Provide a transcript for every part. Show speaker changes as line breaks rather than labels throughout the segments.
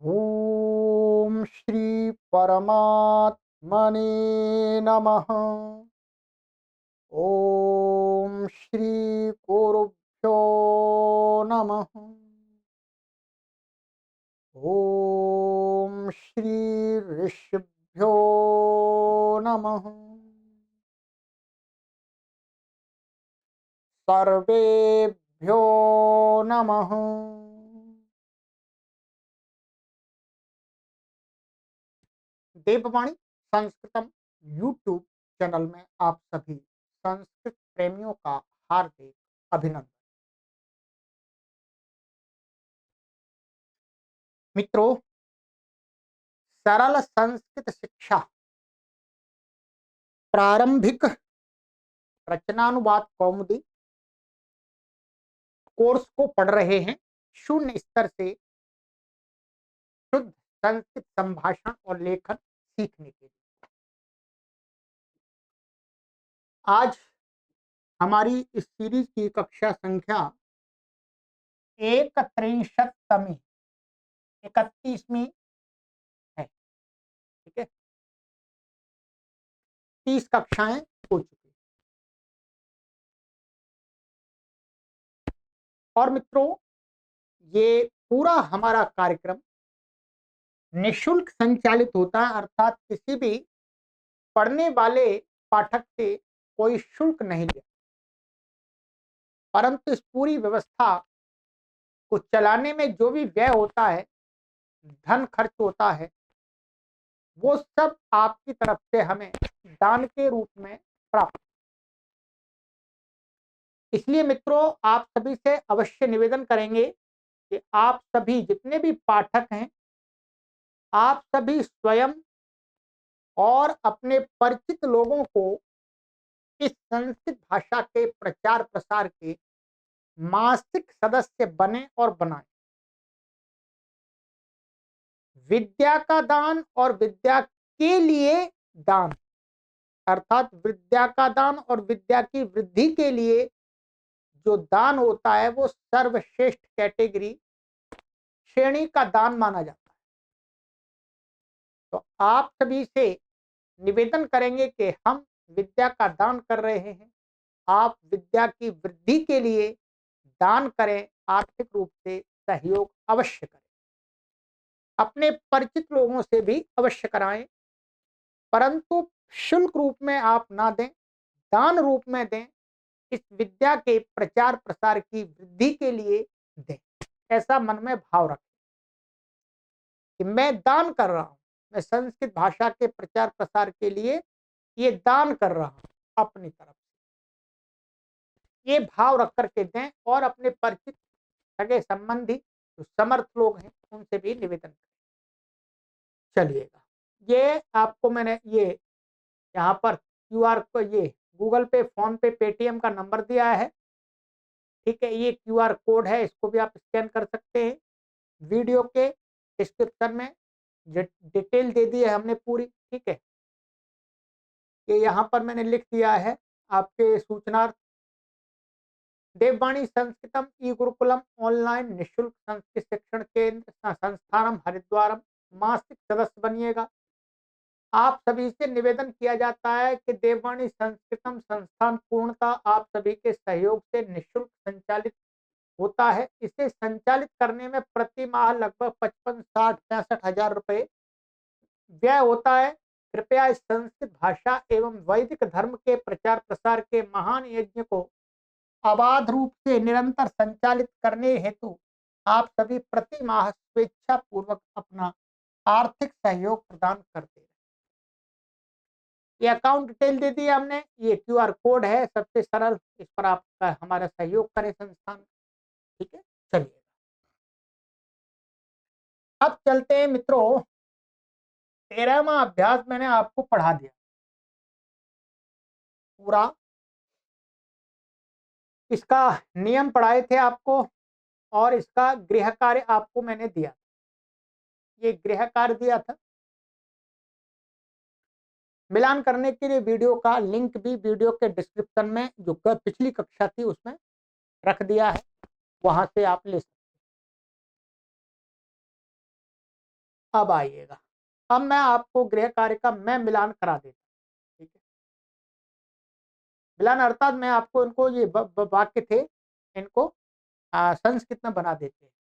ओम श्री परमात्मने नमः। ओम श्री गुरुभ्यो नमः। ओम श्री ऋषिभ्यो नमः। सर्वेभ्यो नमः। देववाणी संस्कृतम यूट्यूब चैनल में आप सभी संस्कृत प्रेमियों का हार्दिक अभिनंदन। मित्रों, सरल संस्कृत शिक्षा प्रारंभिक रचनानुवाद कौमुदी कोर्स को पढ़ रहे हैं। शून्य स्तर से शुद्ध संस्कृत संभाषण और लेखन सीखने के लिए आज हमारी इस सीरीज की कक्षा संख्या 31वीं 31वीं है। ठीक है, 30 कक्षाएं हो चुकी। और मित्रों, ये पूरा हमारा कार्यक्रम निशुल्क संचालित होता है, अर्थात किसी भी पढ़ने वाले पाठक से कोई शुल्क नहीं लिया, परंतु इस पूरी व्यवस्था को चलाने में जो भी व्यय होता है, धन खर्च होता है, वो सब आपकी तरफ से हमें दान के रूप में प्राप्त। इसलिए मित्रों, आप सभी से अवश्य निवेदन करेंगे कि आप सभी जितने भी पाठक हैं, आप सभी स्वयं और अपने परिचित लोगों को इस संस्कृत भाषा के प्रचार प्रसार के मासिक सदस्य बने और बनाएं। विद्या का दान और विद्या के लिए दान, अर्थात विद्या का दान और विद्या की वृद्धि के लिए जो दान होता है वो सर्वश्रेष्ठ कैटेगरी श्रेणी का दान माना जाता है। तो आप सभी से निवेदन करेंगे कि हम विद्या का दान कर रहे हैं, आप विद्या की वृद्धि के लिए दान करें, आर्थिक रूप से सहयोग अवश्य करें। अपने परिचित लोगों से भी अवश्य कराएं, परंतु शुल्क रूप में आप ना दें, दान रूप में दें। इस विद्या के प्रचार प्रसार की वृद्धि के लिए दें। ऐसा मन में भाव रखें कि मैं दान कर रहा हूं, मैं संस्कृत भाषा के प्रचार प्रसार के लिए ये दान कर रहा हूं अपनी तरफ से। ये भाव रख करके दें और अपने परिचित सगे संबंधी जो समर्थ लोग हैं उनसे भी निवेदन करें। चलिएगा, ये आपको मैंने ये यहाँ पर क्यूआर को ये गूगल पे, फोन पे, पेटीएम का नंबर दिया है। ठीक है, ये क्यूआर कोड है, इसको भी आप स्कैन कर सकते हैं। वीडियो के डिस्क्रिप्शन में डिटेल दे दी है हमने पूरी। ठीक है, ये यहाँ पर मैंने लिख दिया है आपके सूचनार्थ। देववाणी संस्कृतम ई गुरुकुलम ऑनलाइन निशुल्क संस्कृत शिक्षण केंद्र संस्थानम हरिद्वारम मासिक सदस्य बनिएगा। आप सभी से निवेदन किया जाता है कि देववाणी संस्कृतम संस्थान पूर्णतः आप सभी के सहयोग से निशुल्क संचालित होता है। इसे संचालित करने में प्रति माह लगभग 55, 60, 65 हजार रुपए व्यय होता है। कृपया इस संस्कृत भाषा एवं वैदिक धर्म के प्रचार प्रसार के महान यज्ञ को अबाध रूप से निरंतर संचालित करने हेतु आप सभी प्रति माह स्वेच्छा पूर्वक अपना आर्थिक सहयोग प्रदान करते हैं। ये अकाउंट डिटेल दे दिया हमने, ये क्यूआर कोड है, सबसे सरल, इस पर आप हमारा सहयोग करें संस्थान। ठीक है, चलिए अब चलते हैं मित्रों। 13वां अभ्यास मैंने आपको पढ़ा दिया पूरा, इसका नियम पढ़ाए थे आपको और इसका गृह कार्य आपको मैंने दिया। ये गृह कार्य दिया था, मिलान करने के लिए वीडियो का लिंक भी वीडियो के डिस्क्रिप्शन में जो पिछली कक्षा थी उसमें रख दिया है, वहां से आप ले सकते अब आइएगा, अब मैं आपको गृह कार्य का मैं मिलान करा देता हूं, ठीक है। मिलान अर्थात मैं आपको इनको ये वाक्य थे, इनको संस्कृत में बना देते हैं।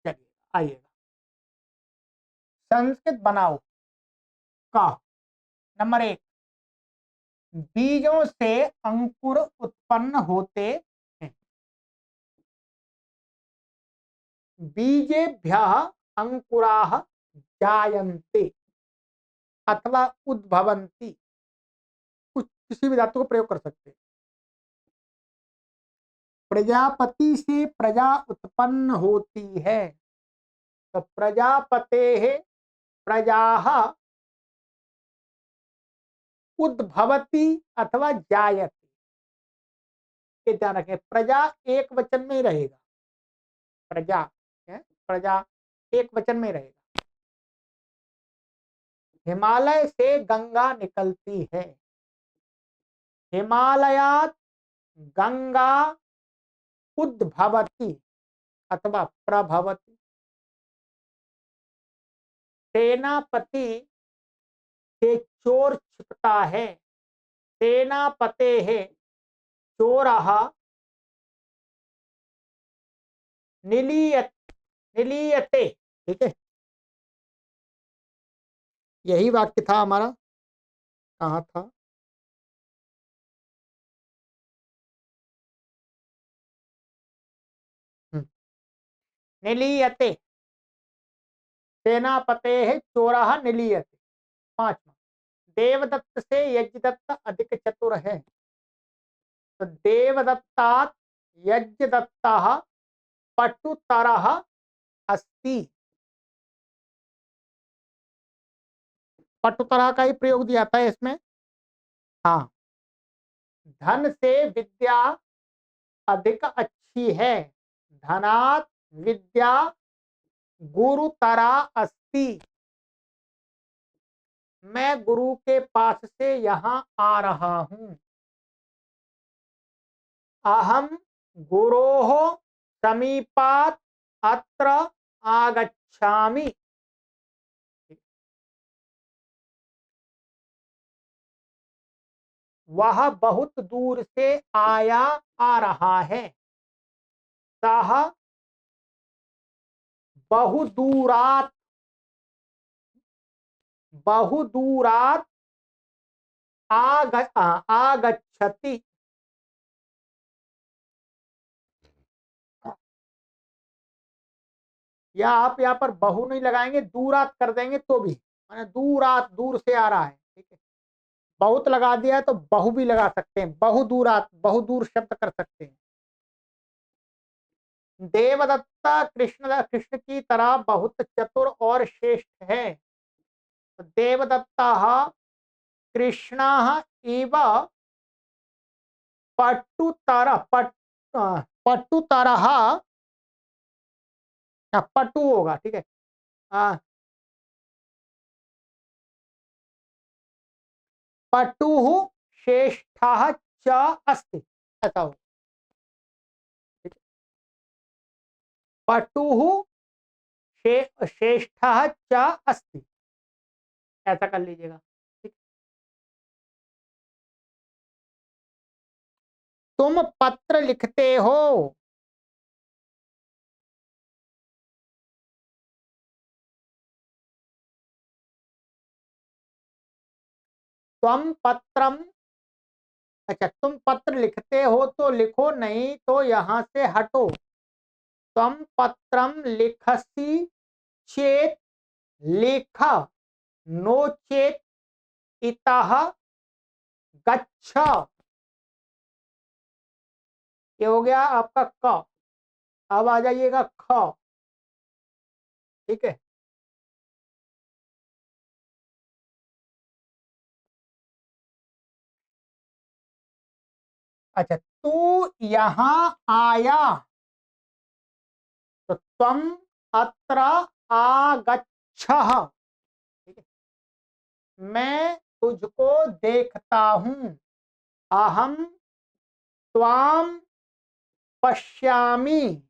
चलिए आइएगा, संस्कृत बनाओ का नंबर 1, बीजों से अंकुर उत्पन्न होते हैं। बीजेभ्यः अंकुराः जायन्ते अथवा उद्भवन्ति, कुछ किसी भी धातु को प्रयोग कर सकते हैं। प्रजापति से प्रजा उत्पन्न होती है, तो प्रजापतेः प्रजाः उद्भवति अथवा जायते। ये ध्यान रखें, प्रजा एक वचन में ही रहेगा, प्रजा है, प्रजा एक वचन में रहेगा। हिमालय से गंगा निकलती है, हिमालयात गंगा उद्भवति अथवा प्रभवति। सेनापति से चोर छिपता है, सेनापते है चोरः निलीयते, ठीक है। यही वाक्य था हमारा, कहाँ था, निलीयते, सेनापते है चोरः निलीयते। 5वां, देवदत्त से यज्ञदत्त अधिक चतुर है, तो देवदत्तात् यज्ञदत्तः पटुतरः अस्ति। पटुतरः का ही प्रयोग दिया था इसमें। हाँ, धन से विद्या अधिक अच्छी है, धनात् विद्या गुरुतरा अस्ति। मैं गुरु के पास से यहाँ आ रहा हूँ, अहम गुरोः समीपात् अत्र आगच्छामि। वह बहुत दूर से आया आ रहा है, सह बहुदूरात् बहुदूरात् आगच्छति। या आप यहाँ पर बहु नहीं लगाएंगे, दूरात कर देंगे तो भी, माने दूरात दूर से आ रहा है, ठीक है। बहुत लगा दिया है तो बहु भी लगा सकते हैं, बहुदूरात बहुदूर शब्द कर सकते हैं। देवदत्ता कृष्ण की तरह बहुत चतुर और श्रेष्ठ है, तो देवदत्ता कृष्ण इव पटुतर पटुतरः, पटु होगा, ठीक है। पटुः श्रेष्ठः च अस्ति, ऐसा हो, पटुः श्रेष्ठः च अस्ति, ऐसा कर लीजिएगा, ठीक। तुम पत्र लिखते हो, त्वम पत्रम, अच्छा तुम पत्र लिखते हो तो लिखो, नहीं तो यहां से हटो। त्वम पत्रम लिखसि चेत लिख, नो चेत इतः गच्छ। ये हो गया आपका क, अब आ जाइएगा ख, ठीक है। अच्छा, तू यहाँ आया, तो त्वम अत्र आगच्छः, ठीक है। मैं तुझको देखता हूं, अहम त्वाम पश्यामि,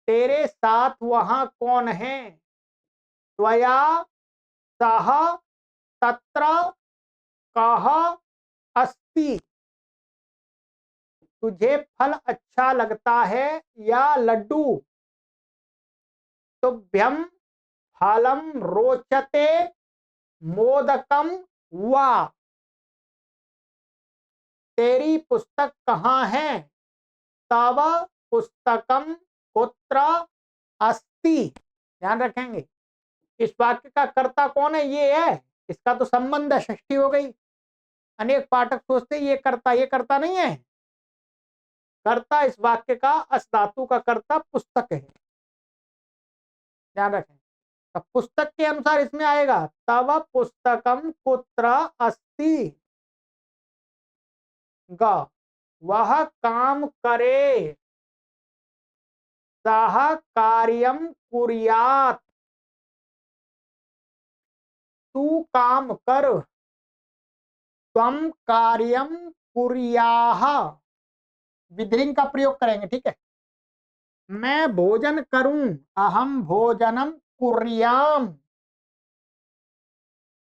तेरे साथ वहां कौन है, त्वया सह तत्र कः अस्ति। तुझे फल अच्छा लगता है या लड्डू? तुभ्यम फलम रोचते मोदकम वा। तेरी पुस्तक कहाँ है? तव पुस्तकम कुत्र अस्ति। ध्यान रखेंगे, इस वाक्य का कर्ता कौन है? ये है, इसका तो संबंध है, षष्ठी हो गई। अनेक पाठक सोचते ये करता नहीं है। कर्ता इस वाक्य का, अस धातु का कर्ता पुस्तक है। ध्यान रखें, तो पुस्तक के अनुसार इसमें आएगा तव पुस्तकम कुत्र अस्ति। ग वह काम करे, सह कार्यम कुर्यात्। तू काम कर, त्वम कार्यम कुर्याः। विधिलिंग का प्रयोग करेंगे, ठीक है। मैं भोजन करूं, अहम भोजनम कुर्याम।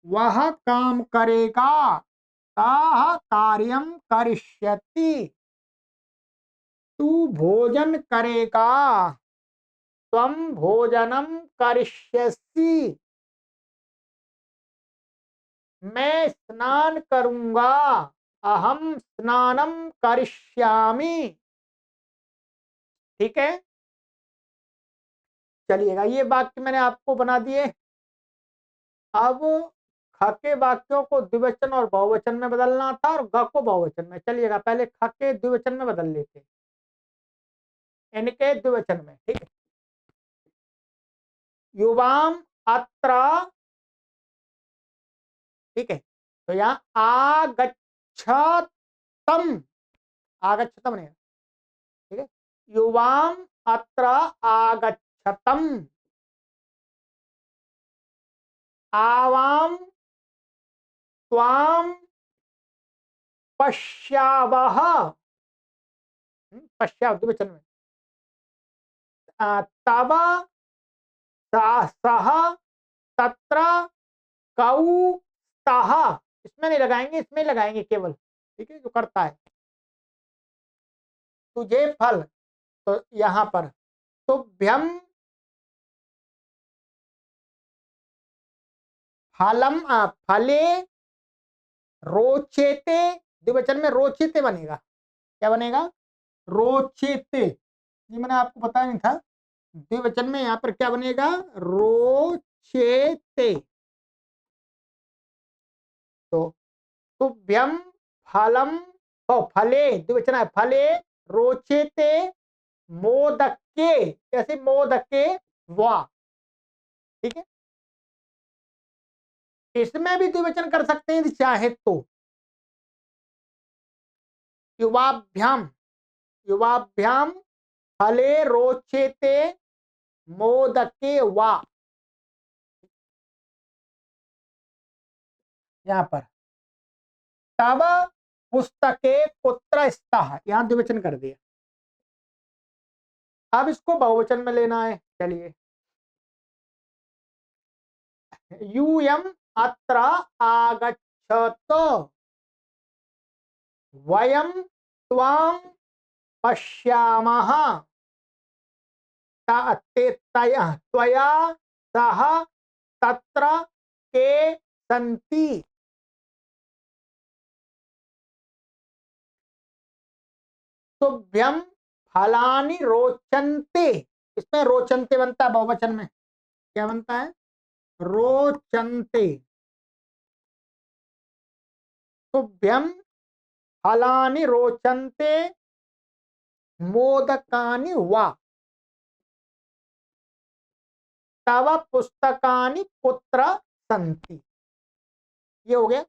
वह काम करेगा, सः कार्यम करिष्यति। तू भोजन करेगा, त्वम भोजनम करिष्यसि। मैं स्नान करूंगा, अहम स्नानम करिष्यामि। ठीक है, चलिएगा, ये वाक्य मैंने आपको बना दिए। अब ख के वाक्यों को द्विवचन और बहुवचन में बदलना था और ग को बहुवचन में। चलिएगा, पहले ख के द्विवचन में बदल लेते, इनके द्विवचन में, ठीक है। युवाम अत्र, ठीक है, तो यहाँ आगच्छतम, आगच्छतम नहीं, ठीक है। युवाम अत्र आगच्छतम। आवाम त्वाम पश्यावः, पश्याव द्विवचन में। तव सह तत्र कौ स्तः, इसमें नहीं लगाएंगे, इसमें लगाएंगे केवल, ठीक है, जो करता है। तुझे फल, तो यहां पर तुभ्यम फलम, फले रोचेते, द्विवचन में रोचेते बनेगा। क्या बनेगा? रोचेते। ये मैंने आपको बताया नहीं था, द्विवचन में यहां पर क्या बनेगा? रोचेते। तो तुभ्यम फलम, फले द्विवचन है, फले रोचेते मोदके, कैसे? मोदके वा, ठीक है। इसमें भी द्विवचन कर सकते हैं यदि चाहे तो। युवाभ्याम, युवाभ्याम फले रोचेते मोदके वा। यहां पर तब पुस्तके कुत्र स्तः, यहां द्विवचन कर दिया। अब इसको बहुवचन में लेना है, चलिए। यूयम अत्र आगच्छत, वयम त्वाम पश्यामः, त्वया सह तत्र के सन्ति। तुभ्यम फलानि रोचन्ते, इसमें रोचन्ते बनता है बहुवचन में। क्या बनता है? रोचन्ते। तुभ्यम फलानि रोचन्ते मोदकानि वा। तव पुस्तकानि कुत्र सन्ति। ये हो गया।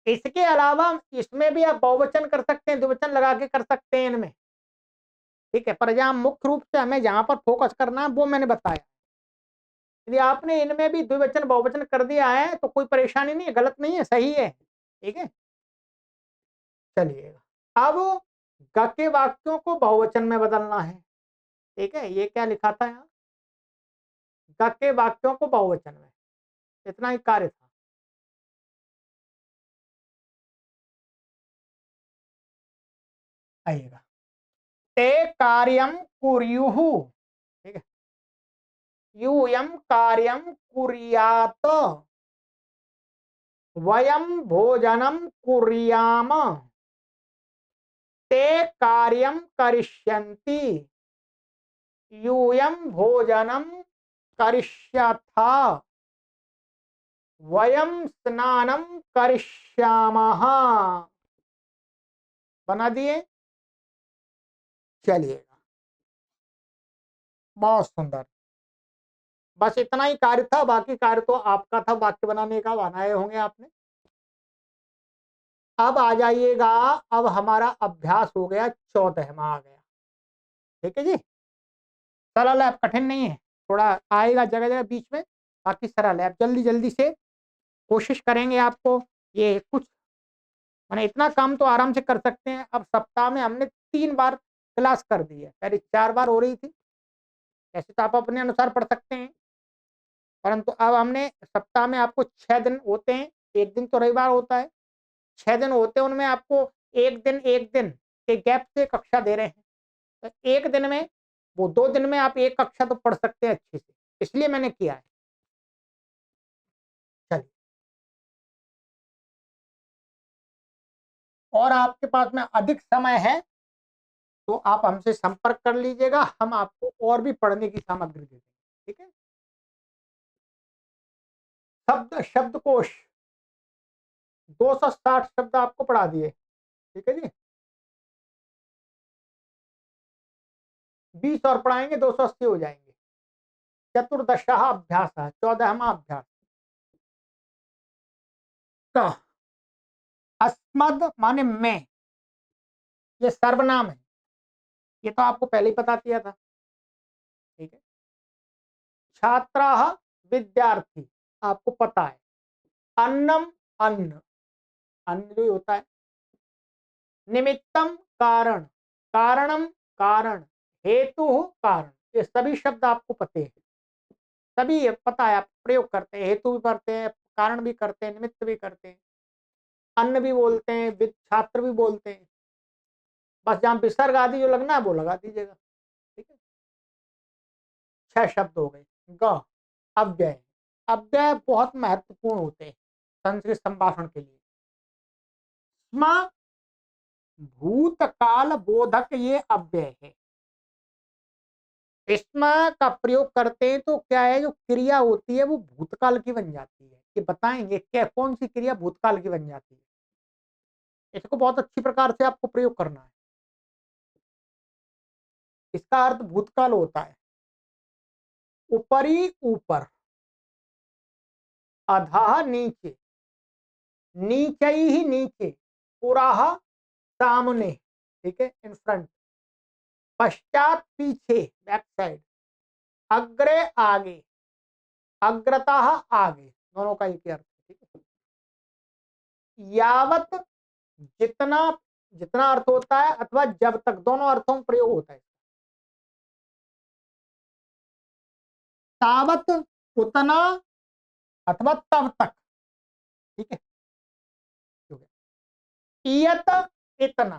इसके अलावा इसमें भी आप बहुवचन कर सकते हैं, द्विवचन लगा के कर सकते हैं इनमें, ठीक है। पर जहां मुख्य रूप से हमें जहां पर फोकस करना है वो मैंने बताया। यदि आपने इनमें भी द्विवचन बहुवचन कर दिया है तो कोई परेशानी नहीं है, गलत नहीं है, सही है, ठीक है। चलिएगा, अब ग के वाक्यों को बहुवचन में बदलना है, ठीक है। ये क्या लिखा था यहाँ? ग के वाक्यों को बहुवचन में, इतना ही कार्य था। आइएगा, ते कार्यम कुर्युः, ठीक है, यूयम कार्यम कुर्यात, वयम भोजनम कुर्याम, ते कार्यम करिष्यन्ति, यूयम भोजनम करिष्यथा, वयम स्नानम करिष्यामः। बना दिए? चलिएगा, बहुत सुंदर। बस इतना ही कार्य था, बाकी कार्य तो आपका था, वाक्य बनाने का बनाए होंगे आपने। अब आ जाइएगा, अब हमारा अभ्यास हो गया 14वां आ गया, ठीक है जी। सरल है, कठिन नहीं है, थोड़ा आएगा जगह जगह बीच में, बाकी सरल है। अब जल्दी जल्दी से कोशिश करेंगे आपको ये कुछ, मैंने इतना काम तो आराम से कर सकते हैं। अब सप्ताह में हमने 3 बार क्लास कर दी है, पहले 4 बार हो रही थी, ऐसे तो आप अपने अनुसार पढ़ सकते हैं, परंतु अब हमने सप्ताह में आपको 6 दिन होते हैं, एक दिन तो रविवार होता है, 6 दिन होते हैं, उनमें आपको एक दिन के गैप से कक्षा दे रहे हैं। तो एक दिन में, वो 2 दिन में आप एक कक्षा तो पढ़ सकते हैं अच्छे से, इसलिए मैंने किया है। चलिए, और आपके पास में अधिक समय है तो आप हमसे संपर्क कर लीजिएगा, हम आपको और भी पढ़ने की सामग्री दे देंगे, ठीक है। शब्दकोश 260 शब्द आपको पढ़ा दिए, ठीक है जी। 20 और पढ़ाएंगे, 280 हो जाएंगे। चतुर्दशः अभ्यास, 14वां अभ्यास। तो अस्मद माने मैं, ये सर्वनाम है, ये तो आपको पहले ही बता दिया था, ठीक है। छात्राः विद्यार्थी, आपको पता है। अन्नम अन्न, अन्न जो होता है। निमित्तम कारण, कारणम कारण, हेतु कारण, ये सभी शब्द आपको पते हैं, सभी पता है, आप प्रयोग करते हैं, हेतु भी करते हैं, कारण भी करते हैं, निमित्त भी करते हैं, अन्न भी बोलते हैं, छात्र भी बोलते हैं। बस जहां विसर्ग आदि जो लगना है वो लगा दीजिएगा, ठीक है। 6 शब्द हो गए। ग, अव्यय, अव्यय बहुत महत्वपूर्ण होते हैं संस्कृत संभाषण के लिए। स्म, भूतकाल बोधक, ये अव्यय है। इसमें का प्रयोग करते हैं तो क्या है, जो क्रिया होती है वो भूतकाल की बन जाती है। ये बताएंगे क्या कौन सी क्रिया भूतकाल की बन जाती है, इसको बहुत अच्छी प्रकार से आपको प्रयोग करना है। इसका अर्थ भूतकाल होता है ऊपरी, ऊपर, अधः नीचे, नीचे ही नीचे, पुराह सामने, ठीक है, इन फ्रंट, पश्चात पीछे, बैक साइड, अग्रे आगे, अग्रतः आगे, दोनों का एक ही अर्थ है, ठीक है। यावत, जितना, जितना अर्थ होता है, अथवा जब तक, दोनों अर्थों में प्रयोग होता है। तावत, उतना, अथवा तब तक, ठीक है। इयत, इतना,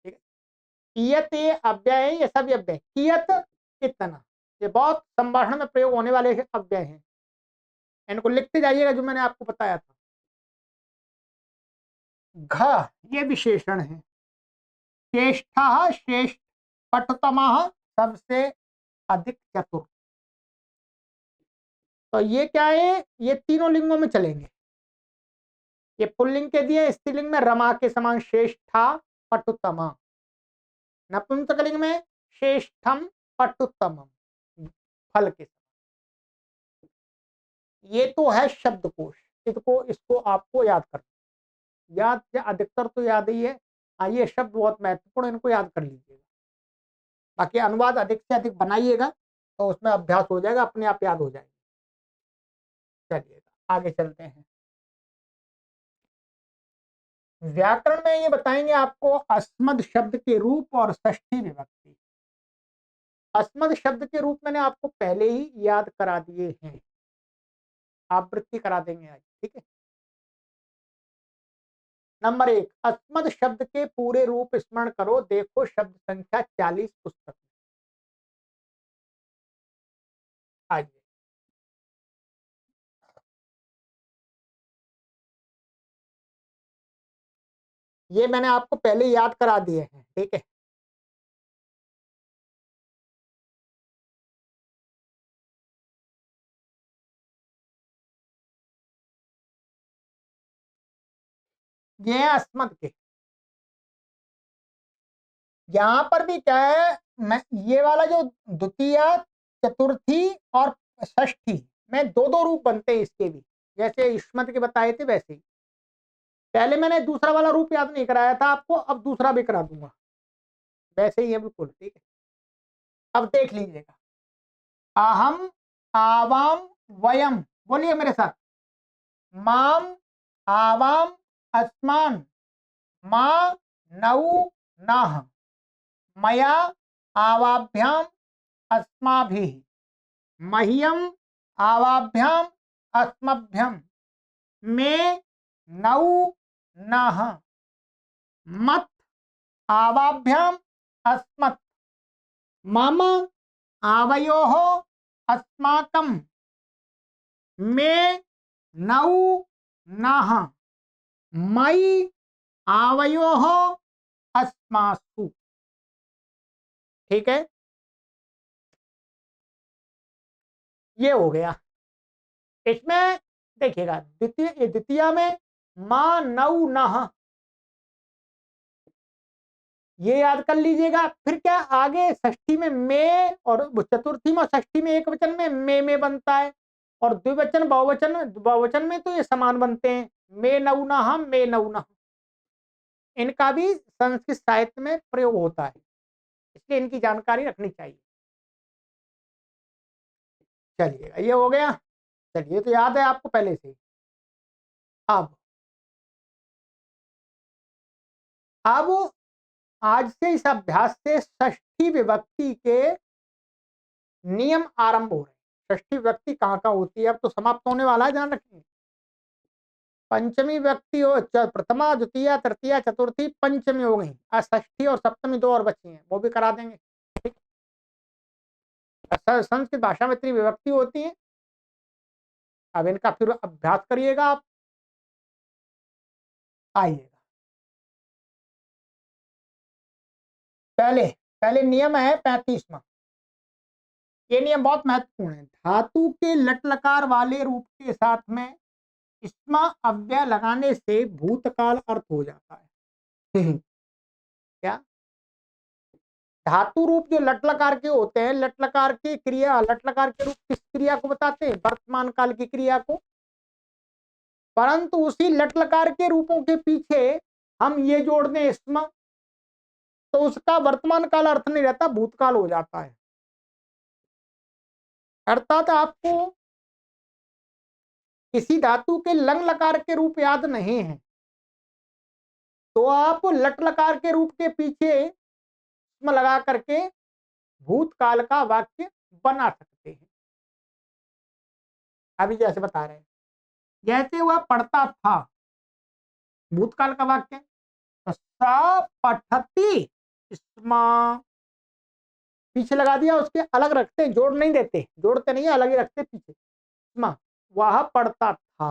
ठीक है। इयत ये अव्यय है, ये सभी अव्यय। कियत, इतना, ये बहुत संभाषण में प्रयोग होने वाले अव्यय हैं, इनको लिखते जाइएगा जो मैंने आपको बताया था। घ, ये विशेषण है। श्रेष्ठ, श्रेष्ठ, पटुतम, सबसे अधिक चतुर। तो ये क्या है, ये तीनों लिंगों में चलेंगे। ये पुल्लिंग के दिए, स्त्रीलिंग में रमा के समान श्रेष्ठा पटुतमा, नपुंसकलिंग में श्रेष्ठम पटुतमम, फल के समान। ये तो है शब्दकोश, इसको आपको याद करना, याद से अधिकतर तो याद ही है। ये शब्द बहुत महत्वपूर्ण, इनको याद कर लीजिएगा। बाकी अनुवाद अधिक से अधिक बनाइएगा तो उसमें अभ्यास हो जाएगा, अपने आप याद हो जाएगा। चलिएगा आगे चलते हैं। व्याकरण में ये बताएंगे आपको अस्मद शब्द के रूप और षष्ठी विभक्ति। अस्मद शब्द के रूप मैंने आपको पहले ही याद करा दिए हैं, आवृत्ति करा देंगे आज, ठीक है। नंबर 1, अस्मद शब्द के पूरे रूप स्मरण करो, देखो शब्द संख्या 40 पुस्तक में। आइए, ये मैंने आपको पहले याद करा दिए हैं, ठीक है। ये है अस्मद के। यहाँ पर भी क्या है, मैं ये वाला जो द्वितीय, चतुर्थी और षष्ठी में दो दो रूप बनते हैं इसके भी, जैसे युष्मत के बताए थे वैसे ही। पहले मैंने दूसरा वाला रूप याद नहीं कराया था आपको, अब दूसरा भी करा दूंगा, वैसे ही है बिल्कुल, ठीक है। अब देख लीजिएगा, अहम, आवाम, वयम, बोलिए मेरे साथ, माम, आवाम, अस्मान, मा, नौ, नाह, मया, आवाभ्याम, अस्माभिः, मह्यम, आवाभ्याम, अस्मभ्यम, मे, नौ, नाह, मत, आवाभ्याम, अस्मत्, मम, आवयोः, अस्माकं, मे, नौ, नाह, मयि, आवयोः, अस्मासु, ठीक है। ये हो गया। इसमें देखिएगा, द्वितीय में मा, नौ, नह, ये याद कर लीजिएगा। फिर क्या आगे षष्ठी में मे, और चतुर्थी में और षष्ठी में एक वचन में मे बनता है, और द्विवचन बहुवचन बहुवचन में तो ये समान बनते हैं, मे नौ नह, मे नौ नह। इनका भी संस्कृत साहित्य में प्रयोग होता है, इसलिए इनकी जानकारी रखनी चाहिए। चलिए, ये हो गया। चलिए, तो याद है आपको पहले से। अब अब आज से इस अभ्यास से षष्ठी विभक्ति के नियम आरंभ हो रहे हैं। षष्ठी विभक्ति कहाँ कहाँ होती है, अब तो समाप्त होने वाला है, ध्यान रखिए। पंचमी व्यक्ति हो, प्रथमा, द्वितीय, तृतीय, चतुर्थी, पंचमी हो गई। आज षष्ठी और सप्तमी दो और बची हैं, वो भी करा देंगे, ठीक। संस्कृत भाषा में इतनी विभक्ति होती है, अब इनका फिर अभ्यास करिएगा आप। आइएगा, पहले पहले नियम है 35वां। ये नियम बहुत महत्वपूर्ण है। धातु के लट लकार वाले रूप के साथ में स्मा अव्यय लगाने से भूतकाल अर्थ हो जाता है। क्या, धातु रूप जो लट लकार के होते हैं, लट लकार की क्रिया, लट लकार के रूप किस क्रिया को बताते हैं, वर्तमान काल की क्रिया को। परंतु उसी लट लकार के रूपों के पीछे हम ये जोड़ दें स्म, तो उसका वर्तमान काल अर्थ नहीं रहता, भूतकाल हो जाता है। अर्थात आपको किसी धातु के लंग लकार के रूप याद नहीं है, तो आप लट लकार के रूप के पीछे स्म लगा करके भूतकाल का वाक्य बना सकते हैं। अभी जैसे बता रहे हैं, जैसे वह पढ़ता था, भूतकाल का वाक्य, तो स पठती स्मा, पीछे लगा दिया, उसके अलग रखते, जोड़ नहीं देते, जोड़ते नहीं है, अलग ही रखते पीछे। स्मा, वह पढ़ता था।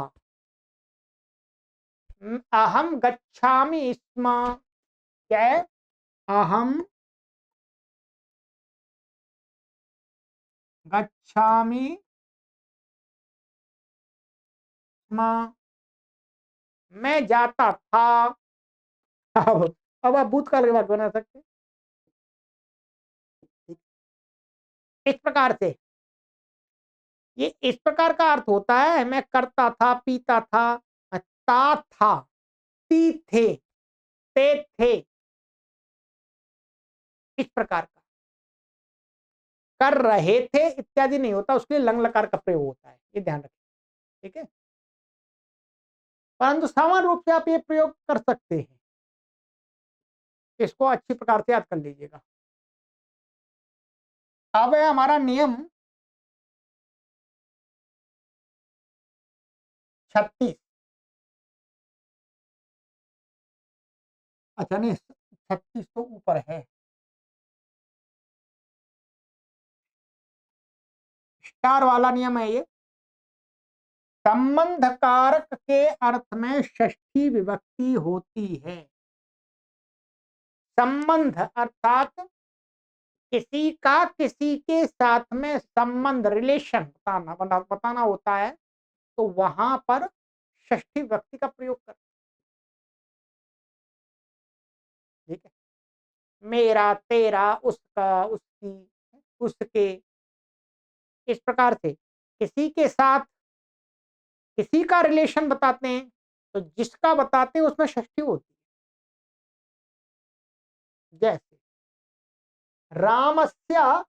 अहम गच्छामि स्म, क्या है, अहम गच्छामि स्म, मैं जाता था। अब आप भूतकाल की बात बना सकते, इस प्रकार से। ये इस प्रकार का अर्थ होता है, मैं करता था, पीता था, ता था, ती थे, ते थे, इस प्रकार का। कर रहे थे इत्यादि नहीं होता, उसके लिए लंग लकार का प्रयोग होता है, ये ध्यान रखें, ठीक है। परंतु समान रूप से आप ये प्रयोग कर सकते हैं, इसको अच्छी प्रकार से याद कर लीजिएगा। अब है हमारा नियम 36। अच्छा नहीं, 36 तो ऊपर है। स्टार वाला नियम है ये। संबंध कारक के अर्थ में षष्ठी विभक्ति होती है। संबंध अर्थात किसी का किसी के साथ में संबंध, रिलेशन बताना होता है, तो वहां पर षष्ठी विभक्ति का प्रयोग कर। ठीक है, मेरा, तेरा, उसका, उसकी, उसके, इस प्रकार से किसी के साथ किसी का रिलेशन बताते हैं, तो जिसका बताते हैं उसमें षष्ठी होती है। जैसे रामस्य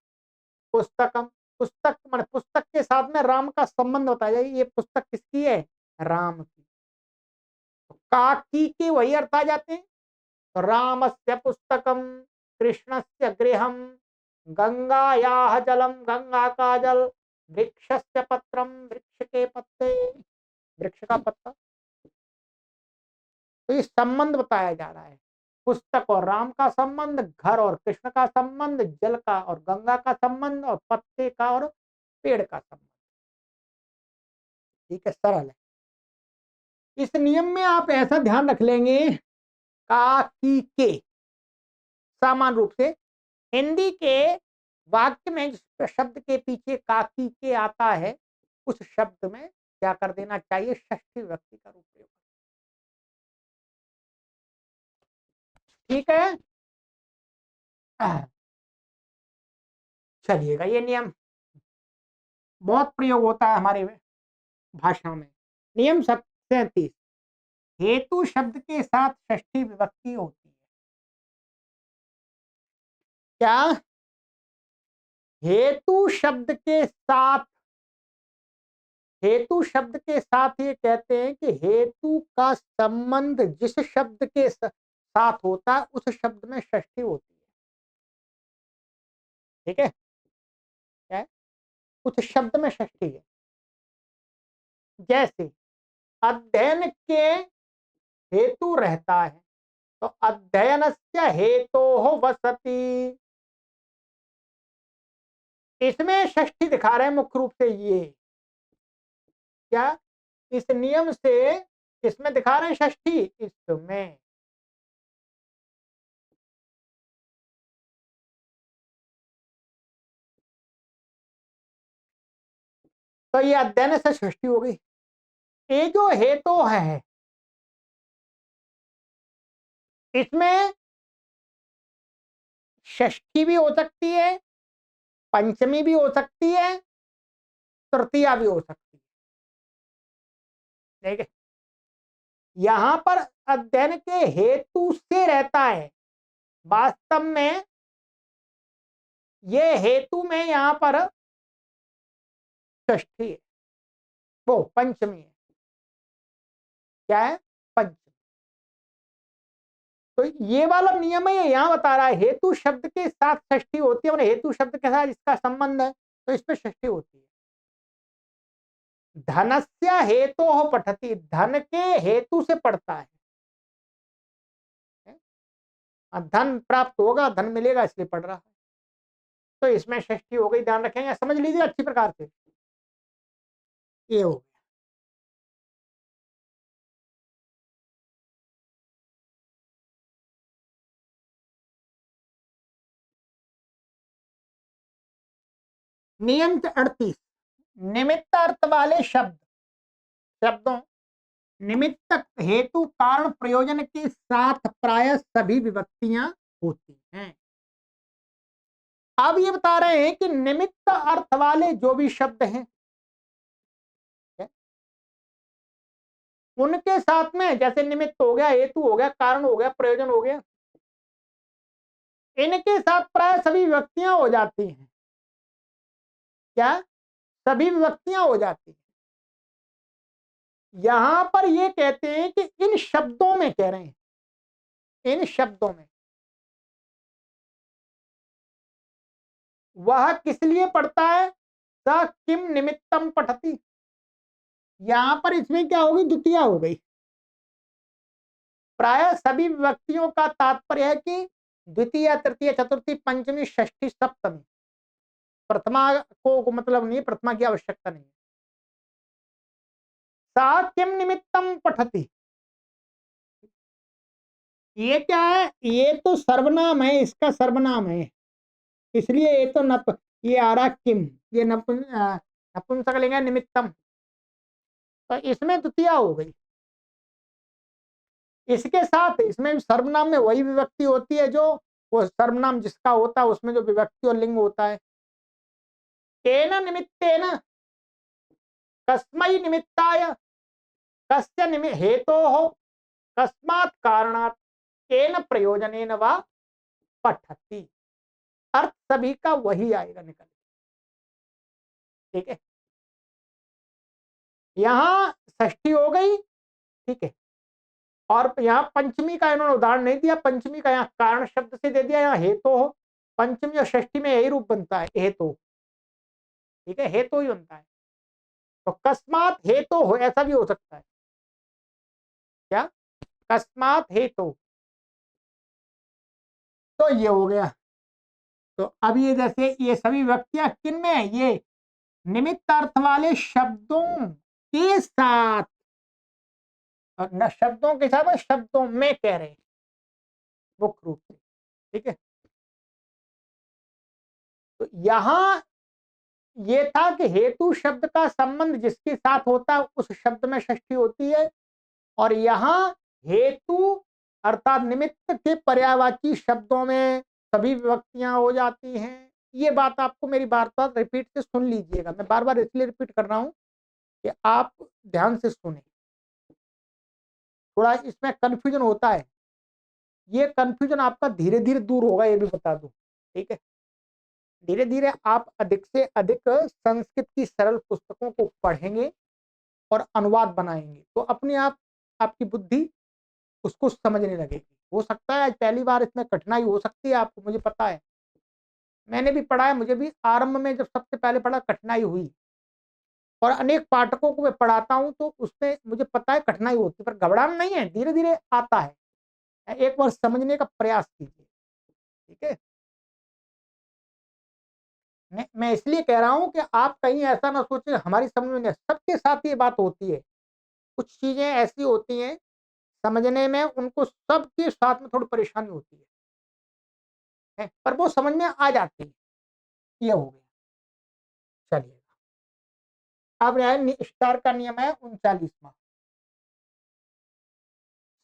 पुस्तकम, पुस्तक मान पुस्तक के साथ में राम का संबंध बताया जाए, ये पुस्तक किसकी है? राम की। तो काकी के वही अर्थ आ जाते हैं। तो रामस्य पुस्तकम, कृष्णस्य गृहम, गंगायाः जलम, गंगा का जल, वृक्षस्य पत्रम, वृक्ष के पत्ते, वृक्ष का पत्ता। तो ये संबंध बताया जा रहा है। पुस्तक और राम का संबंध, घर और कृष्ण का संबंध, जल का और गंगा का संबंध, और पत्ते का और पेड़ का संबंध। ठीक है, सरल है। इस नियम में आप ऐसा ध्यान रख लेंगे, का, की, के, समान रूप से हिंदी के वाक्य में जिस शब्द के पीछे का, की, के आता है, उस शब्द में क्या कर देना चाहिए? षष्ठी विभक्ति का रूप प्रयोग। ठीक है, चलिएगा। ये नियम बहुत प्रयोग होता है हमारे भाषा में। नियम 37, हेतु शब्द के साथ षष्ठी विभक्ति होती है। क्या? हेतु शब्द के साथ, हेतु शब्द के साथ ये कहते हैं कि हेतु का संबंध जिस शब्द के साथ होता है उस शब्द में षष्ठी होती है। ठीक है, क्या है? उस शब्द में षष्ठी है। जैसे अध्ययन के हेतु रहता है, तो अध्ययनस्य हेतोः वसति, इसमें षष्ठी दिखा रहे हैं मुख्य रूप से। ये क्या? इस नियम से इसमें दिखा रहे हैं षष्ठी, इसमें। तो ये अध्ययन से षष्ठी हो गई। ये जो हेतु है, इसमें षष्ठी भी हो सकती है, पंचमी भी हो सकती है, तृतीया भी हो सकती है। ठीक है, यहां पर अध्ययन के हेतु से रहता है। वास्तव में ये हेतु में यहां पर षष्ठी है, वो पंचमी है। क्या है? पंचमी। तो ये वाला नियम है, ये यहां बता रहा है हेतु शब्द के साथ षष्ठी होती है, हेतु शब्द के साथ इसका संबंध है, तो इसमें षष्ठी होती है। धनस्य हेतु पठती, धन के हेतु से पढ़ता है। धन प्राप्त होगा, धन मिलेगा, इसलिए पढ़ रहा है, तो इसमें षष्ठी हो गई। ध्यान रखेंगे, समझ लीजिए अच्छी प्रकार से। ये हो गया नियम 38। निमित्त अर्थ वाले शब्दों, निमित्तक, हेतु, कारण, प्रयोजन के साथ प्राय सभी विभक्तियां होती हैं। अब ये बता रहे हैं कि निमित्त अर्थ वाले जो भी शब्द हैं, उनके साथ में जैसे निमित्त हो गया, हेतु हो गया, कारण हो गया, प्रयोजन हो गया, इनके साथ प्राय सभी विभक्तियां हो जाती हैं। क्या? सभी विभक्तियां हो जाती हैं। यहां पर ये कहते हैं कि इन शब्दों में कह रहे हैं, इन शब्दों में वह किस लिए पढ़ता है, स किम निमित्तम पठति। यहां पर इसमें क्या होगी, द्वितीया हो गई। प्राय सभी विभक्तियों का तात्पर्य है कि द्वितीय, तृतीय, चतुर्थी, पंचमी, षष्ठी, सप्तमी। प्रथमा को मतलब नहीं, प्रथमा की आवश्यकता नहीं है। सा किम निमित्तम पठति, ये क्या है, ये तो सर्वनाम है, इसका सर्वनाम है, इसलिए ये तो ये आ रहा किम, ये नपुंसकलिंग है, निमित्तम, तो इसमें द्वितीया हो गई। इसके साथ इसमें सर्वनाम में वही विभक्ति होती है जो वो सर्वनाम जिसका होता है उसमें जो विभक्ति और लिंग होता है। केन निमित्तेन, कस्मै निमित्ताय, कस्य हेतोः, कस्मात् कारणात्, केन प्रयोजनेन वा पठति। अर्थ सभी का वही आएगा निकल। ठीक है, यहां षष्ठी हो गई, ठीक है, और यहाँ पंचमी का इन्होंने उदाहरण नहीं दिया, पंचमी का यहाँ कारण शब्द से दे दिया, यहाँ हेतु हो। पंचमी और षष्ठी में यही रूप बनता है, हेतु। ठीक है, हेतु ही बनता है। तो कस्मात हेतु हो, ऐसा भी हो सकता है, क्या, कस्मात हेतु, तो ये हो गया। तो अब ये जैसे ये सभी व्यक्तियां किन में है, ये निमित्त अर्थ वाले शब्दों के साथ, न शब्दों के साथ, शब्दों में कह रहे हैं मुख्य रूप से। ठीक है, तो यहां ये था कि हेतु शब्द का संबंध जिसके साथ होता है उस शब्द में षष्ठी होती है, और यहां हेतु अर्थात निमित्त के पर्यायवाची शब्दों में सभी विभक्तियां हो जाती हैं। ये बात आपको मेरी बार बार रिपीट से सुन लीजिएगा, मैं बार बार इसलिए रिपीट कर रहा हूं कि आप ध्यान से सुने, थोड़ा इसमें कंफ्यूजन होता है, ये कंफ्यूजन आपका धीरे धीरे दूर होगा, ये भी बता दूं। ठीक है, धीरे धीरे आप अधिक से अधिक संस्कृत की सरल पुस्तकों को पढ़ेंगे और अनुवाद बनाएंगे तो अपने आप आपकी बुद्धि उसको समझने लगेगी। हो सकता है आज पहली बार इसमें कठिनाई हो सकती है आपको, मुझे पता है, मैंने भी पढ़ा है, मुझे भी आरंभ में जब सबसे पहले पढ़ा कठिनाई हुई, और अनेक पाठकों को मैं पढ़ाता हूं तो उसमें मुझे पता है कठिनाई होती है, पर घबराना नहीं है, धीरे धीरे आता है, एक बार समझने का प्रयास कीजिए। ठीक है, मैं इसलिए कह रहा हूं कि आप कहीं ऐसा ना सोचें हमारी समझ में नहीं, सबके साथ ये बात होती है, कुछ चीजें ऐसी होती हैं समझने में उनको सबके साथ में थोड़ी परेशानी होती है, पर वो समझ में आ जाती है। ये हो गया, चलिए अब स्टार का नियम है 39वां।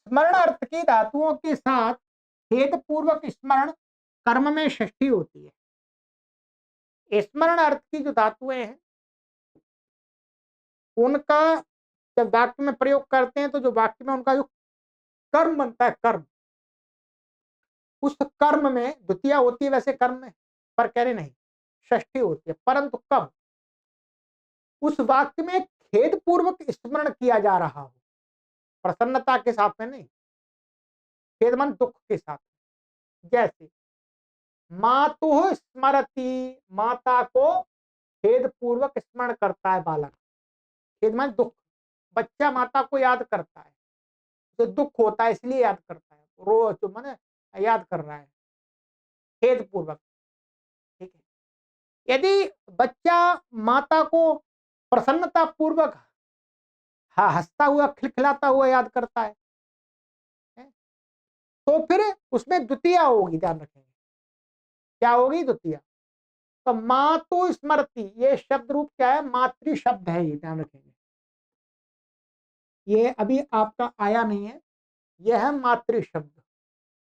स्मरण अर्थ की धातुओं के साथ भेद पूर्वक स्मरण कर्म में षष्ठी होती है। स्मरण अर्थ की जो धातुएं हैं उनका जब वाक्य में प्रयोग करते हैं तो जो वाक्य में उनका जो कर्म बनता है, कर्म, उस कर्म में द्वितीया होती है वैसे कर्म में, पर कह रहे नहीं, षष्ठी होती है, परंतु कब, उस वाक्य में खेद पूर्वक स्मरण किया जा रहा हो, प्रसन्नता के साथ में नहीं, खेद मन दुख के साथ। जैसे मातुः स्मरति, माता को खेद पूर्वक स्मरण करता है बालक, खेद मन दुख, बच्चा माता को याद करता है, जो दुख होता है इसलिए याद करता है, रो जो मन याद कर रहा है खेद पूर्वक। ठीक है, यदि बच्चा माता को प्रसन्नता पूर्वक हंसता हुआ खिलखिलाता हुआ याद करता है, तो फिर उसमें द्वितीया होगी, ध्यान रखेंगे क्या होगी, द्वितीया। तो मातु स्मृति, ये शब्द रूप क्या है, मातृ शब्द है, ये ध्यान रखेंगे, ये अभी आपका आया नहीं है, यह है मातृ शब्द।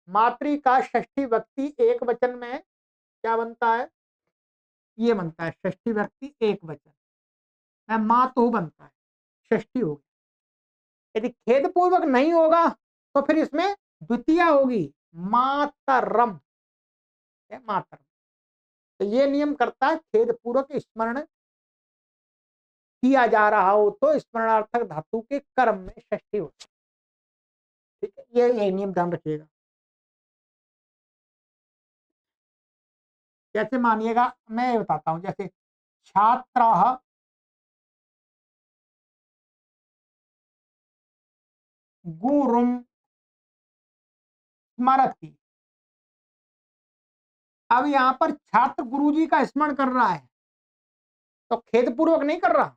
मातृ का षष्ठी व्यक्ति एक वचन में क्या बनता है, ये बनता है षष्ठी व्यक्ति एक वचन, मातु बनता है, षष्ठी होगी। यदि खेद पूर्वक नहीं होगा तो फिर इसमें द्वितीया होगी, मातरम, मातरम। तो ये नियम करता है खेद पूर्वक स्मरण किया जा रहा हो तो स्मरणार्थक धातु के कर्म में षष्ठी होती है। ठीक है, ये नियम ध्यान रखिएगा। कैसे मानिएगा, मैं बताता हूं। जैसे छात्र गुरुम स्मरति। अब यहाँ पर छात्र गुरुजी का स्मरण कर रहा है, तो खेद पूर्वक नहीं कर रहा,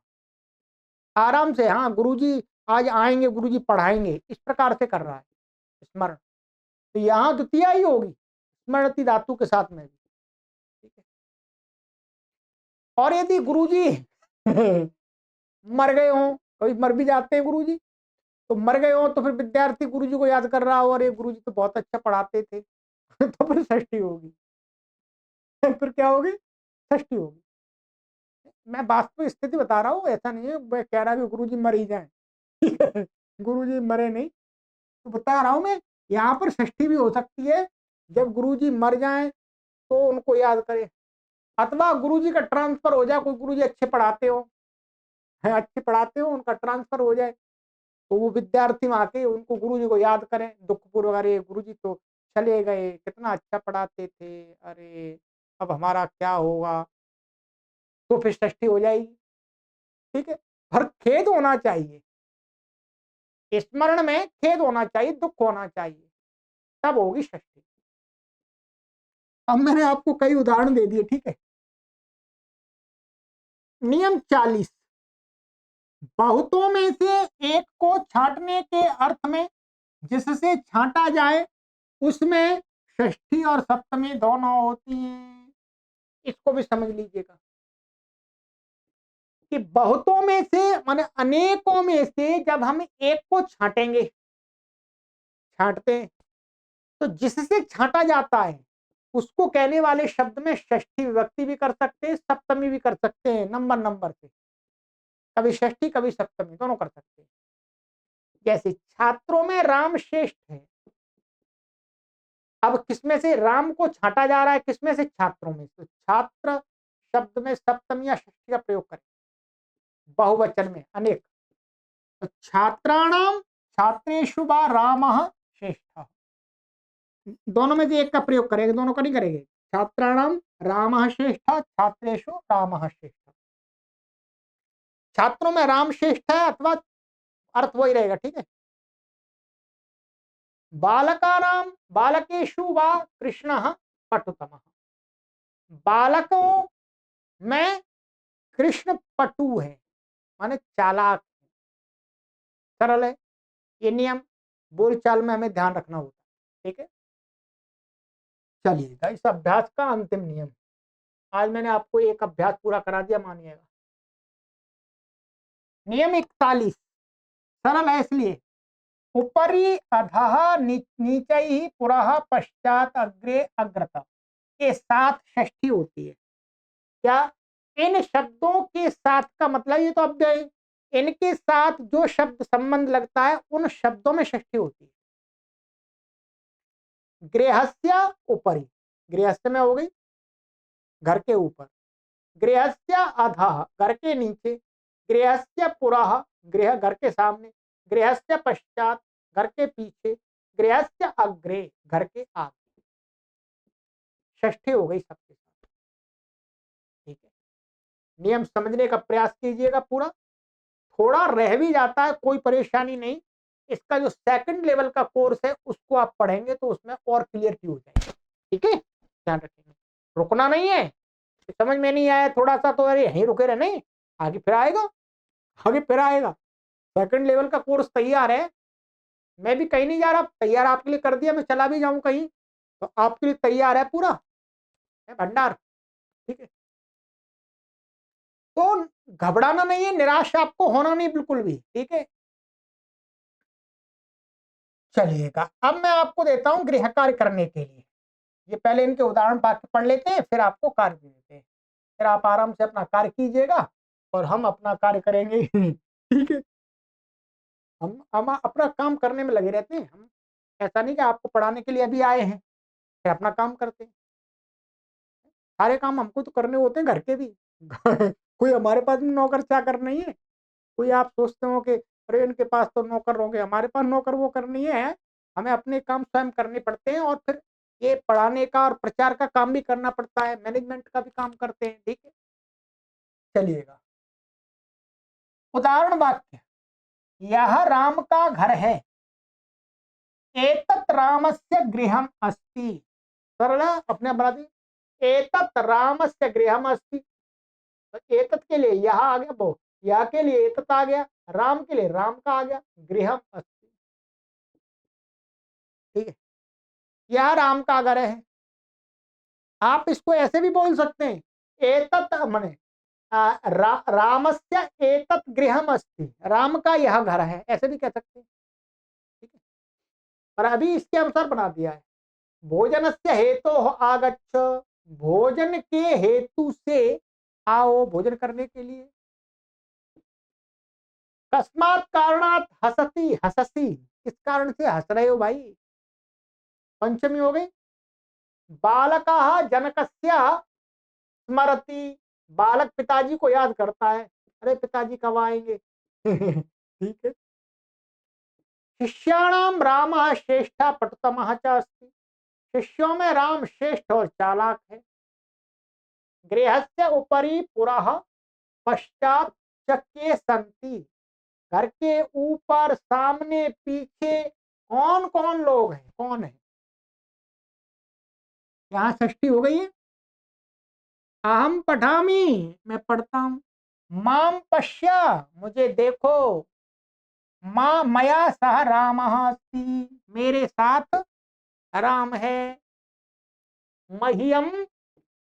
आराम से, हाँ गुरुजी आज आएंगे, गुरुजी पढ़ाएंगे, इस प्रकार से कर रहा है स्मरण। तो यहाँ द्वितीय ही होगी स्मरति धातु के साथ में भी, ठीक है। और यदि गुरुजी मर गए हों, कभी मर भी जाते हैं गुरुजी, तो मर गए हो तो फिर विद्यार्थी गुरुजी को याद कर रहा हो, अरे गुरुजी तो बहुत अच्छा पढ़ाते थे तो फिर षष्ठी होगी फिर क्या होगी, षष्ठी होगी। मैं वास्तविक स्थिति बता रहा हूँ, ऐसा नहीं है मैं कह रहा कि गुरुजी मर ही जाए गुरुजी मरे नहीं, तो बता रहा हूँ मैं, यहाँ पर षष्ठी भी हो सकती है जब गुरुजी मर जाएं तो उनको याद करें, अथवा गुरुजी का ट्रांसफर हो जाए, कोई गुरुजी अच्छे पढ़ाते हो, है अच्छे पढ़ाते हो, उनका ट्रांसफर हो जाए, तो वो विद्यार्थी वहां के उनको गुरुजी को याद करें दुख पूर्वक, अरे गुरुजी तो चले गए, कितना अच्छा पढ़ाते थे, अरे अब हमारा क्या होगा, तो फिर षष्ठी हो जाएगी, ठीक है। हर खेद होना चाहिए, स्मरण में खेद होना चाहिए, दुख होना चाहिए, तब होगी षष्ठी। अब मैंने आपको कई उदाहरण दे दिए, ठीक है। नियम 40, बहुतों में से एक को छांटने के अर्थ में जिससे छांटा जाए उसमें षष्ठी और सप्तमी दोनों होती हैं। इसको भी समझ लीजिएगा कि बहुतों में से माने अनेकों में से जब हम एक को छांटेंगे, छांटते हैं, तो जिससे छांटा जाता है उसको कहने वाले शब्द में षष्ठी विभक्ति भी कर सकते हैं, सप्तमी भी कर सकते हैं, नंबर नंबर पे, कभी षष्ठी कभी सप्तमी दोनों कर सकते हैं। जैसे छात्रों में राम श्रेष्ठ है, अब किसमें से राम को छांटा जा रहा है, किसमें से, छात्रों में, तो छात्र शब्द में सप्तमी या षष्ठी का प्रयोग करें, बहुवचन में अनेक, तो छात्राणाम छात्रेषु वा रामः श्रेष्ठः, दोनों में से एक का प्रयोग करेंगे, दोनों का नहीं करेंगे, छात्राणाम रामः श्रेष्ठः छात्रेषु रामः श्रेष्ठः, छात्रों में राम श्रेष्ठ है, अथवा अर्थ वही रहेगा, ठीक है। बालकानाम बालकेषु वा कृष्णः पटुतमः, बालकों में कृष्ण पटु है, माने चालाक, सरल है। ये नियम बोलचाल में हमें ध्यान रखना होता है, ठीक है। चलिएगा इस अभ्यास का अंतिम नियम, आज मैंने आपको एक अभ्यास पूरा करा दिया, मानिएगा। नियम 41 सरल है, इसलिए ऊपरी अधः नीचैः पुरः पश्चात अग्रे अग्रतः के साथ षष्ठी होती है। क्या इन शब्दों के साथ का मतलब, ये तो अव्यय, इनके साथ जो शब्द संबंध लगता है उन शब्दों में षष्ठी होती है। गृहस्य ऊपरी, गृहस्थ में हो गई घर के ऊपर, गृहस्य अधः घर के नीचे, गृहस्य पुरः गृह घर के सामने, गृहस्य पश्चात घर के पीछे, गृहस्य अग्रे घर के आगे, षष्ठी हो गई सबके साथ, ठीक है। नियम समझने का प्रयास कीजिएगा पूरा, थोड़ा रह भी जाता है कोई परेशानी नहीं, इसका जो सेकंड लेवल का कोर्स है उसको आप पढ़ेंगे तो उसमें और क्लियरिटी हो जाएगी, ठीक है। ध्यान रखेंगे, रुकना नहीं है, समझ में नहीं आया थोड़ा सा तो अरे यहीं रुके रहे, नहीं, आगे फिर आएगा, आगे फिर आएगा। सेकंड लेवल का कोर्स तैयार है, मैं भी कहीं नहीं जा रहा, तैयार आपके लिए कर दिया, मैं चला भी जाऊं कहीं तो आपके लिए तैयार है पूरा, है भंडार, ठीक है। तो घबराना नहीं है, निराश आपको होना नहीं बिल्कुल भी, ठीक है। चलिएगा अब मैं आपको देता हूं गृह कार्य करने के लिए, ये पहले इनके उदाहरण पढ़ लेते हैं, फिर आपको कार्य दे देते हैं, फिर आप आराम से अपना कार्य कीजिएगा और हम अपना कार्य करेंगे ठीक है। हम अपना काम करने में लगे रहते हैं, हम ऐसा नहीं कि आपको पढ़ाने के लिए अभी आए हैं, फिर अपना काम करते हैं, सारे काम हमको तो करने होते हैं घर के भी कोई हमारे पास भी नौकर चाकर नहीं है, कोई आप सोचते हो कि अरे इनके पास तो नौकर होंगे, हमारे पास नौकर वो कर नहीं है, हमें अपने काम स्वयं करने पड़ते हैं और फिर ये पढ़ाने का और प्रचार का काम भी करना पड़ता है, मैनेजमेंट का भी काम करते हैं। ठीक है, चलिएगा। उदाहरण वाक्य, यह राम का घर है, एतत् रामस्य गृहम अस्ति। सरल है, अपने आप बना दी। एतत् रामस्य गृहम अस्ति, तो एतत् के लिए यह आ गया, वो यह के लिए एतत् आ गया, राम के लिए राम का आ गया, गृहम अस्ति। ठीक है, यह राम का घर है। आप इसको ऐसे भी बोल सकते हैं, एतत् मने रामस्य एतत् गृहम अस्ति, राम का यह घर है, ऐसे भी कह सकते हैं। ठीक है, पर अभी इसके अनुसार बना दिया है। भोजनस्य हेतु आगच्छ, भोजन के हेतु से आओ, भोजन करने के लिए। कस्मात् कारणात् हसति हससी, किस कारण से हंस रहे हो भाई, पंचमी हो गई। बालकः जनकस्य स्मरति, बालक पिताजी को याद करता है, अरे पिताजी कब आएंगे। ठीक है। शिष्याणाम रामः श्रेष्ठः पटुतमः च अस्ति, शिष्यों में राम श्रेष्ठ और चालाक है। गृहस्य उपरि पुरः पश्चात चक्के संति, घर के ऊपर सामने पीछे कौन कौन लोग हैं, कौन है। यहाँ षष्ठी हो गई है। अहम पठामी, मैं पढ़ता हूं। माम पश्य, मुझे देखो। माँ मया सह रामः अस्ति, मेरे साथ राम है। मह्यम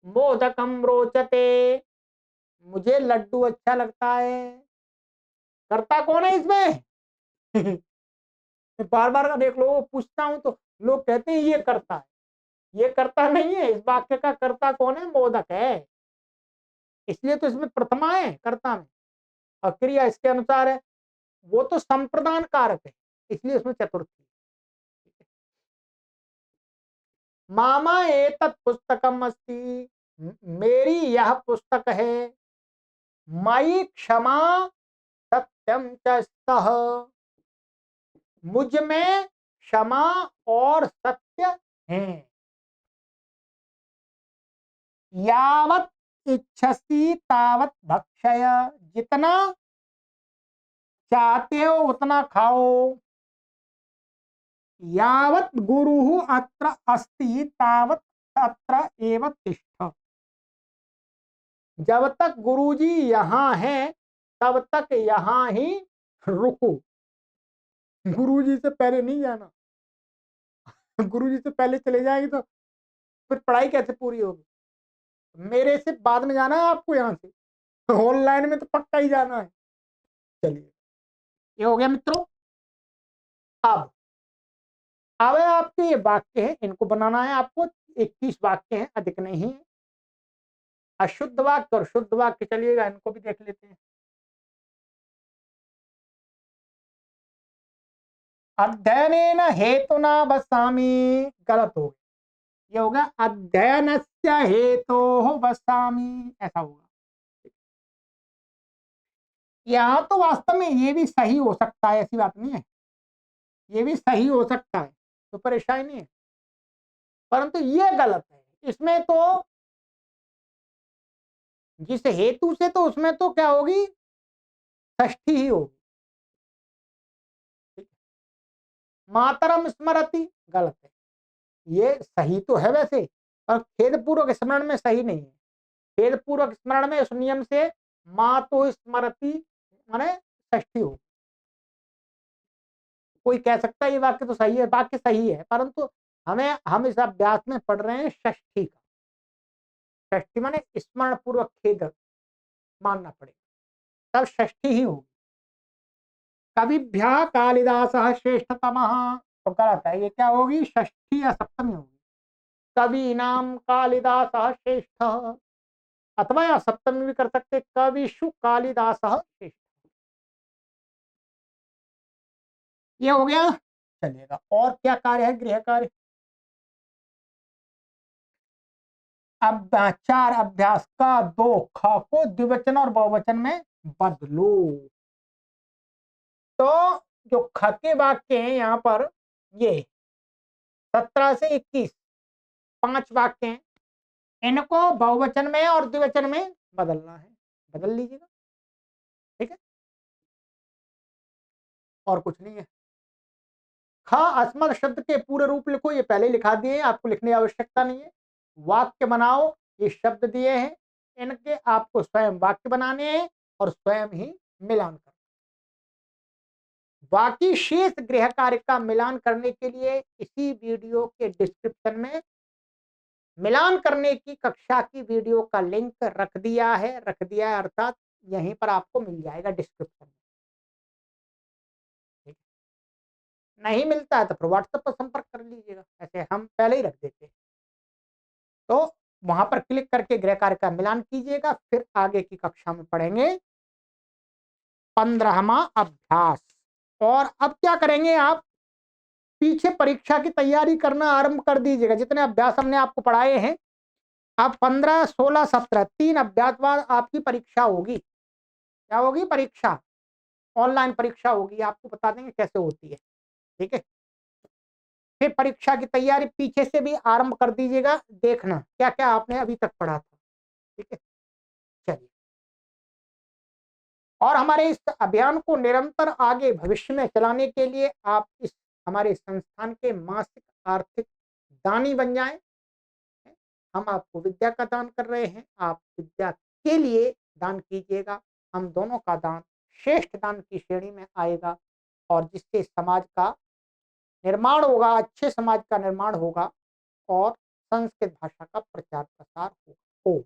मोदकम रोचते, मुझे लड्डू अच्छा लगता है। करता कौन है इसमें। बार बार का देख लो, पूछता हूं तो लोग कहते हैं ये करता है, ये करता नहीं है। इस वाक्य का कर्ता कौन है, मोदक है, इसलिए तो इसमें प्रथमा है कर्ता में, और क्रिया इसके अनुसार है। वो तो संप्रदान कारक है, इसलिए उसमें चतुर्थी। मामा एतत् पुस्तकम अस्ति, मेरी यह पुस्तक है। मयि क्षमा सत्यम च स्तः, मुझ में क्षमा और सत्य है। यावत इच्छसी तावत भक्षय, जितना चाहते हो उतना खाओ। यावत गुरु अत्र अस्ति तावत अत्र एव तिष्ठ, जब तक गुरुजी यहाँ है तब तक यहाँ ही रुको। गुरुजी से पहले नहीं जाना, गुरुजी से पहले चले जाएंगे तो फिर पढ़ाई कैसे पूरी होगी। मेरे से बाद में जाना है आपको, यहाँ से ऑनलाइन में तो पक्का ही जाना है। चलिए, ये हो गया मित्रों। अब आपके ये वाक्य है, इनको बनाना है आपको। 21 वाक्य हैं, अधिक नहीं है। अशुद्ध वाक्य और शुद्ध वाक्य, चलिएगा इनको भी देख लेते हैं। अध्ययनेन हेतुना वसामि, गलत हो गया। ये होगा अध्ययनस्य हेतोः वसामि, ऐसा होगा। यहाँ तो वास्तव में ये भी सही हो सकता है, ऐसी बात नहीं है, ये भी सही हो सकता है, तो परेशानी नहीं है, परंतु ये गलत है। इसमें तो जिस हेतु से, तो उसमें तो क्या होगी, षष्ठी ही होगी। मातरम स्मरति, गलत है। ये सही तो है वैसे, पर खेद पूर्वक स्मरण में सही नहीं है। खेद पूर्वक स्मरण में उस नियम से माँ तो स्मरति माने षष्ठी हो। कोई कह सकता है ये वाक्य तो सही है, वाक्य सही है, परंतु हम इस अभ्यास में पढ़ रहे हैं षष्ठी का। षष्ठी माने स्मरण पूर्वक खेद मानना पड़ेगा, तब षष्ठी ही होगी। कविभ्यः कालिदासः श्रेष्ठतमः, तो गलत है, ये क्या होगी, षष्ठी या सप्तमी होगी। कवीनाम कालिदासः श्रेष्ठः, अथवा या सप्तमी भी कर सकते, कविषु कालिदासः श्रेष्ठ। ये हो गया। चलिएगा, और क्या कार्य है, गृह कार्य। अब 4 अभ्यास का 2 ख को द्विवचन और बहुवचन में बदलो। तो जो ख के वाक्य हैं यहाँ पर, ये 17 से 21 5 वाक्य हैं, इनको बहुवचन में और द्विवचन में बदलना है, बदल लीजिएगा। ठीक है, और कुछ नहीं है। ख अस्मत् शब्द के पूरे रूप लिखो, ये पहले लिखा दिए हैं, आपको लिखने की आवश्यकता नहीं है। वाक्य बनाओ, ये शब्द दिए हैं, इनके आपको स्वयं वाक्य बनाने हैं और स्वयं ही मिलान करना। बाकी शेष गृह कार्य का मिलान करने के लिए इसी वीडियो के डिस्क्रिप्शन में मिलान करने की कक्षा की वीडियो का लिंक रख दिया है, अर्थात यहीं पर आपको मिल जाएगा डिस्क्रिप्शन में। नहीं मिलता है तो फिर व्हाट्सएप पर संपर्क कर लीजिएगा, ऐसे हम पहले ही रख देते हैं। तो वहां पर क्लिक करके गृह कार्य का मिलान कीजिएगा, फिर आगे की कक्षा में पढ़ेंगे 15वां अभ्यास। और अब क्या करेंगे, आप पीछे परीक्षा की तैयारी करना आरंभ कर दीजिएगा। जितने अभ्यास हमने आपको पढ़ाए हैं, अब 15, 16, 17 3 अभ्यास बाद आपकी परीक्षा होगी। क्या होगी? परीक्षा, ऑनलाइन परीक्षा होगी, आपको बता देंगे कैसे होती है। ठीक है, फिर परीक्षा की तैयारी पीछे से भी आरंभ कर दीजिएगा, देखना क्या क्या आपने अभी तक पढ़ा था। ठीक है, चलिए। और हमारे इस अभियान को निरंतर आगे भविष्य में चलाने के लिए आप इस हमारे संस्थान के मासिक आर्थिक दानी बन जाएं। हम आपको विद्या का दान कर रहे हैं, आप विद्या के लिए दान कीजिएगा। हम दोनों का दान श्रेष्ठ दान की श्रेणी में आएगा, और जिससे समाज का निर्माण होगा, अच्छे समाज का निर्माण होगा और संस्कृत भाषा का प्रचार प्रसार हो।